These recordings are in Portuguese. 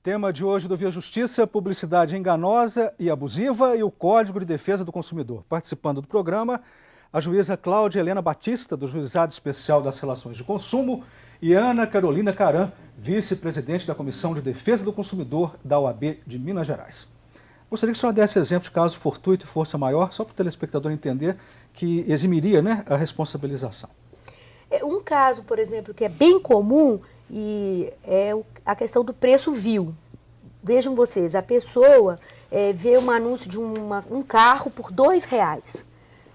Tema de hoje do Via Justiça, publicidade enganosa e abusiva e o Código de Defesa do Consumidor. Participando do programa, a juíza Cláudia Helena Batista, do Juizado Especial das Relações de Consumo, e Ana Carolina Caram, vice-presidente da Comissão de Defesa do Consumidor da OAB de Minas Gerais. Gostaria que o senhor desse exemplo de caso fortuito e força maior, só para o telespectador entender que eximiria, a responsabilização. Um caso, por exemplo, que é bem comum e é a questão do preço vil. Vejam vocês, a pessoa vê um anúncio de um carro por R$2.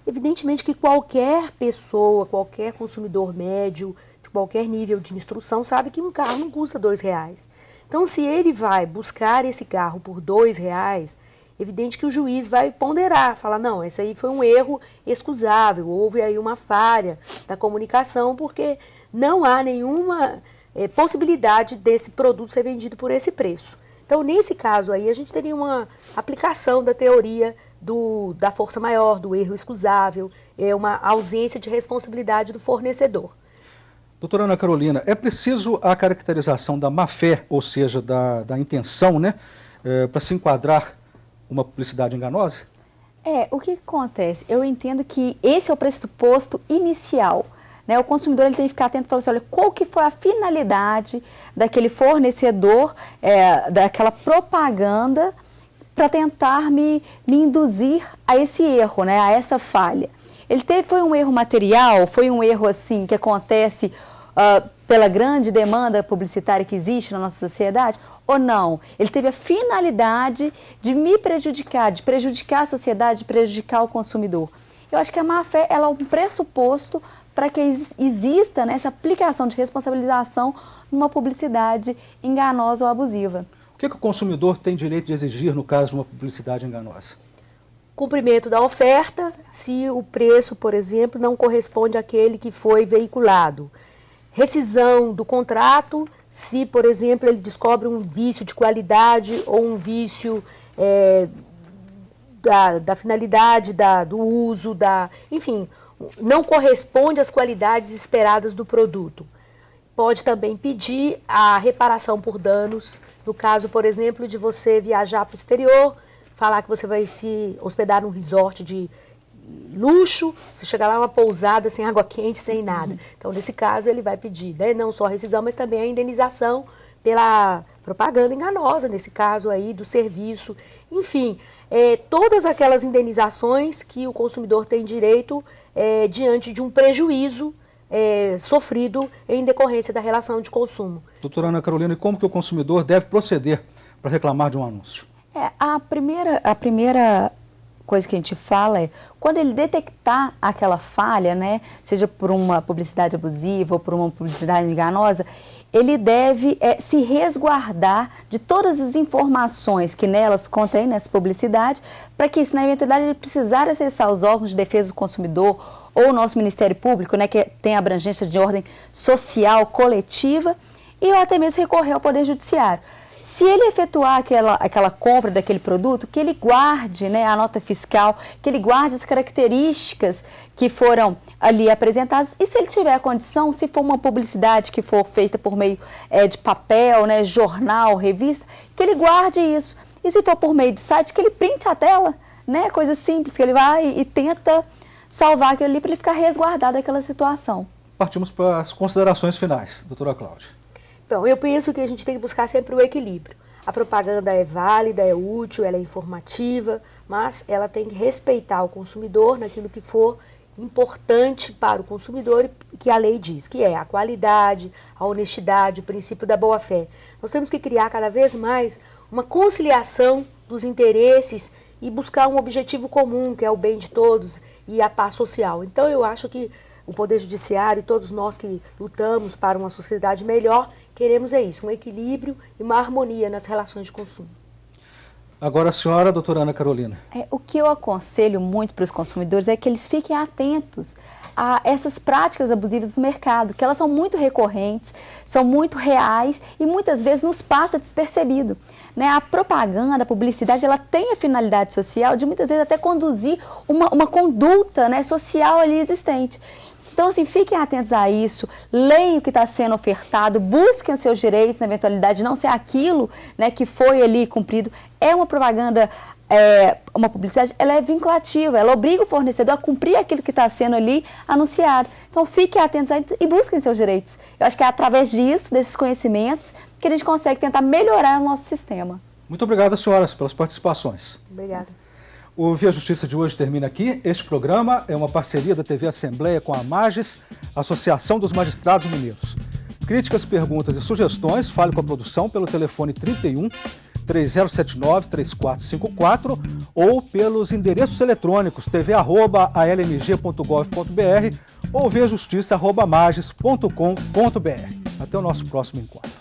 Evidentemente que qualquer pessoa, qualquer consumidor médio, de qualquer nível de instrução, sabe que um carro não custa R$2. Então, se ele vai buscar esse carro por R$2, evidente que o juiz vai ponderar, falar, não, esse aí foi um erro excusável, houve aí uma falha da comunicação, porque não há nenhuma possibilidade desse produto ser vendido por esse preço. Então, nesse caso aí, a gente teria uma aplicação da teoria da força maior, do erro excusável, uma ausência de responsabilidade do fornecedor. Doutora Ana Carolina, é preciso a caracterização da má-fé, ou seja, da intenção, para se enquadrar uma publicidade enganosa? O que acontece? Eu entendo que esse é o pressuposto inicial. O consumidor ele tem que ficar atento e falar assim, olha, qual que foi a finalidade daquele fornecedor, daquela propaganda, para tentar me induzir a esse erro, a essa falha. Foi um erro material, foi um erro assim que acontece pela grande demanda publicitária que existe na nossa sociedade, ou não? Ele teve a finalidade de me prejudicar, de prejudicar a sociedade, de prejudicar o consumidor. Eu acho que a má-fé é um pressuposto para que exista essa aplicação de responsabilização numa publicidade enganosa ou abusiva. O que o consumidor tem direito de exigir no caso de uma publicidade enganosa? Cumprimento da oferta, se o preço, por exemplo, não corresponde àquele que foi veiculado. Rescisão do contrato, se, por exemplo, ele descobre um vício de qualidade ou um vício da finalidade, do uso, enfim, não corresponde às qualidades esperadas do produto. Pode também pedir a reparação por danos, no caso, por exemplo, de você viajar para o exterior, falar que você vai se hospedar num resort de luxo, você chegar lá uma pousada sem água quente, sem nada. Então, nesse caso, ele vai pedir, não só a rescisão, mas também a indenização pela propaganda enganosa, nesse caso aí, do serviço. Enfim, todas aquelas indenizações que o consumidor tem direito diante de um prejuízo sofrido em decorrência da relação de consumo. Doutora Ana Carolina, e como que o consumidor deve proceder para reclamar de um anúncio? A primeira coisa que a gente fala é, quando ele detectar aquela falha, seja por uma publicidade abusiva ou por uma publicidade enganosa, ele deve se resguardar de todas as informações que nelas contém nessa publicidade, para que, se na eventualidade ele precisar acessar os órgãos de defesa do consumidor ou o nosso Ministério Público, que tem abrangência de ordem social, coletiva, e ou até mesmo recorrer ao Poder Judiciário. Se ele efetuar aquela compra daquele produto, que ele guarde a nota fiscal, que ele guarde as características que foram ali apresentadas. E se ele tiver a condição, se for uma publicidade que for feita por meio de papel, jornal, revista, que ele guarde isso. E se for por meio de site, que ele printe a tela, coisa simples, que ele vai e tenta salvar aquilo ali para ele ficar resguardado daquela situação. Partimos para as considerações finais, doutora Cláudia. Então, eu penso que a gente tem que buscar sempre o equilíbrio. A propaganda é válida, é útil, ela é informativa, mas ela tem que respeitar o consumidor naquilo que for importante para o consumidor e que a lei diz, que é a qualidade, a honestidade, o princípio da boa-fé. Nós temos que criar cada vez mais uma conciliação dos interesses e buscar um objetivo comum, que é o bem de todos e a paz social. Então, eu acho que o Poder Judiciário e todos nós que lutamos para uma sociedade melhor, queremos isso, um equilíbrio e uma harmonia nas relações de consumo. Agora a senhora, doutora Ana Carolina. O que eu aconselho muito para os consumidores é que eles fiquem atentos a essas práticas abusivas do mercado, que elas são muito recorrentes, são muito reais e muitas vezes nos passa despercebido. A propaganda, a publicidade, ela tem a finalidade social de muitas vezes até conduzir uma conduta social ali existente. Então, assim, fiquem atentos a isso, leiam o que está sendo ofertado, busquem os seus direitos na eventualidade de não ser aquilo, né, que foi ali cumprido. É uma propaganda, uma publicidade, ela é vinculativa, ela obriga o fornecedor a cumprir aquilo que está sendo ali anunciado. Então, fiquem atentos a isso e busquem seus direitos. Eu acho que é através disso, desses conhecimentos, que a gente consegue tentar melhorar o nosso sistema. Muito obrigado, senhoras, pelas participações. Obrigada. O Via Justiça de hoje termina aqui. Este programa é uma parceria da TV Assembleia com a Mages, Associação dos Magistrados Mineiros. Críticas, perguntas e sugestões, fale com a produção pelo telefone 31 3079 3454 ou pelos endereços eletrônicos tv@almg.gov.br ou viajustiça@mages.com.br. Até o nosso próximo encontro.